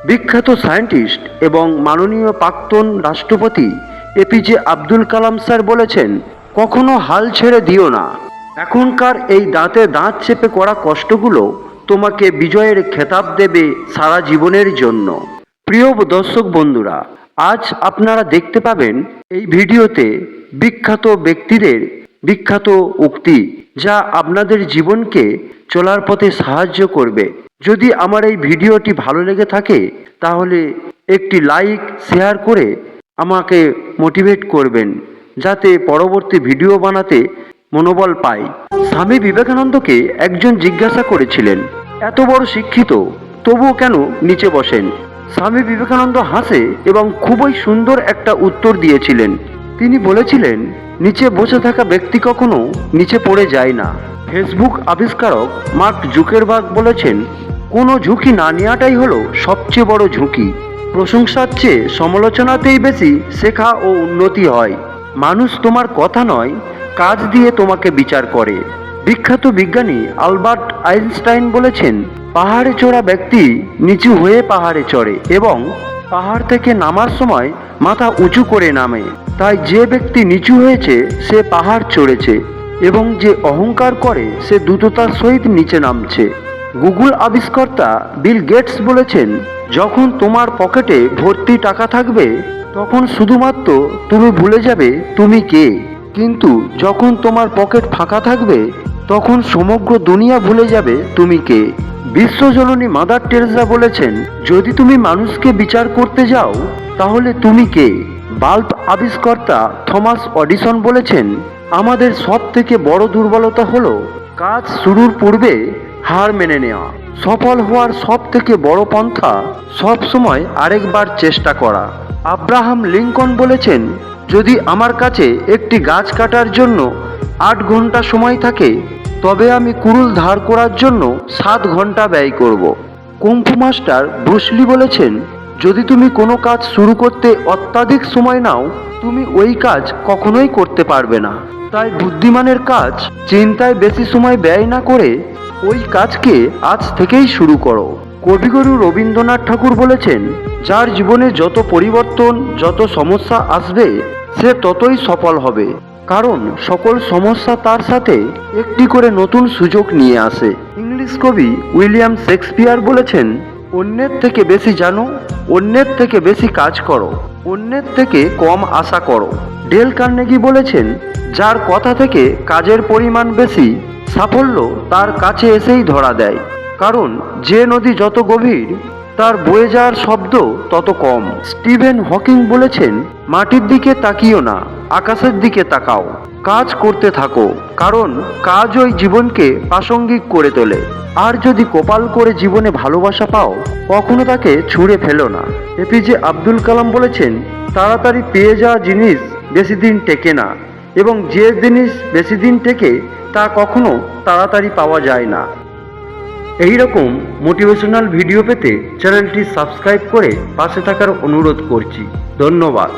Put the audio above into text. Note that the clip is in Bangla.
বিখ্যাত সায়েন্টিস্ট এবং মাননীয় প্রাক্তন রাষ্ট্রপতি এপিজে আব্দুল কালাম স্যার বলেছেন, কখনো হাল ছেড়ে দিও না। এখনকার এই দাঁতে দাঁত চেপে করা কষ্টগুলো তোমাকে বিজয়ের খেতাব দেবে সারা জীবনের জন্য। প্রিয় দর্শক বন্ধুরা, আজ আপনারা দেখতে পাবেন এই ভিডিওতে বিখ্যাত ব্যক্তিদের বিখ্যাত উক্তি, যা আপনাদের জীবনকে চলার পথে সাহায্য করবে। যদি আমার এই ভিডিওটি ভালো লেগে থাকে তাহলে একটি লাইক শেয়ার করে আমাকে মোটিভেট করবেন, যাতে পরবর্তী ভিডিও বানাতে মনোবল পাই। স্বামী বিবেকানন্দকে একজন জিজ্ঞাসা করেছিলেন, এত বড় শিক্ষিত তবুও কেন নিচে বসেন? স্বামী বিবেকানন্দ হাসে এবং খুবই সুন্দর একটা উত্তর দিয়েছিলেন। তিনি বলেছিলেন, নিচে বসে থাকা ব্যক্তি কখনো নিচে পড়ে যায় না। ফেসবুক আবিষ্কারক মার্ক জুকারবার্গ বলেছেন, কোনো ঝুঁকি না নেওয়াটাই হলো সবচেয়ে বড় ঝুঁকি। প্রশংসার চেয়ে সমালোচনাতেই বেশি শেখা ও উন্নতি হয়। মানুষ তোমার কথা নয়, কাজ দিয়ে তোমাকে বিচার করে। বিখ্যাত বিজ্ঞানী আলবার্ট আইনস্টাইন বলেছেন, পাহাড়ে চড়া ব্যক্তি নিচু হয়ে পাহাড়ে চড়ে এবং পাহাড় থেকে নামার সময় মাথা উঁচু করে নামে। তাই যে ব্যক্তি নিচু হয়েছে সে পাহাড় চড়েছে এবং যে অহংকার করে সে দ্রুততার সহিত নিচে নামছে। গুগল আবিষ্কর্তা বিল গেটস বলেছেন, যখন তোমার পকেটে ভর্তি টাকা থাকবে তখন শুধুমাত্র তুমি ভুলে যাবে তুমি কে, কিন্তু যখন তোমার পকেট ফাঁকা থাকবে তখন সমগ্র দুনিয়া ভুলে যাবে তুমি কে। বিশ্বজননী মাদার টেরেসা বলেছেন, যদি তুমি মানুষকে বিচার করতে যাও তাহলে তুমি কে। বাল্ব আবিষ্কর্তা থমাস এডিসন বলেছেন, আমাদের সব থেকে বড় দুর্বলতা হলো কাজ শুরুর পূর্বে হার মেনে নেওয়া। সফল হওয়ার সব থেকে বড় পন্থা সবসময় আরেকবার চেষ্টা করা। আব্রাহাম লিঙ্কন বলেছেন, যদি আমার কাছে একটি গাছ কাটার জন্য 8 ঘন্টা সময় থাকে তবে আমি কুড়ুল ধার করার জন্য 7 ঘন্টা ব্যয় করব। কুংফু মাস্টার ব্রুস লি বলেছেন, যদি তুমি কোনো কাজ শুরু করতে অত্যাধিক সময় নাও তুমি ওই কাজ কখনোই করতে পারবে না। তাই বুদ্ধিমানের কাজ চিন্তায় বেশি সময় ব্যয় না করে ওই কাজকে আজ থেকেই শুরু করো। কবিগুরু রবীন্দ্রনাথ ঠাকুর বলেছেন, যার জীবনে যত পরিবর্তন যত সমস্যা আসবে সে ততই সফল হবে, কারণ সকল সমস্যা তার সাথে একটি করে নতুন সুযোগ নিয়ে আসে। ইংলিশ কবি উইলিয়াম শেক্সপিয়ার বলেছেন, অন্যের থেকে বেশি জানো, অন্যের থেকে বেশি কাজ করো, অন্যের থেকে কম আশা করো। ডেল কার্নেগি বলেছেন, যার কথা থেকে কাজের পরিমাণ বেশি সাফল্য তার কাছে এসেই ধরা দেয়, কারণ যে নদী যত গভীর তার বয়ে যাওয়ার শব্দ তত কম। স্টিভেন হকিং বলেছেন, মাটির দিকে তাকিও না, আকাশের দিকে তাকাও, কাজ করতে থাকো, কারণ কাজই জীবনকে প্রাসঙ্গিক করে তোলে। আর যদি কপাল করে জীবনে ভালোবাসা পাও কখনো তাকে ছুঁড়ে ফেলো না। এপিজে আব্দুল কালাম বলেছেন, তাড়াতাড়ি পেয়ে যাওয়া জিনিস বেশি দিন টেকে না এবং যে জিনিস বেশি দিন টেকে তা কখনো তাড়াতাড়ি পাওয়া যায় না। এই রকম মোটিভেশনাল ভিডিও পেতে চ্যানেলটি সাবস্ক্রাইব করে পাশে থাকার অনুরোধ করছি। ধন্যবাদ।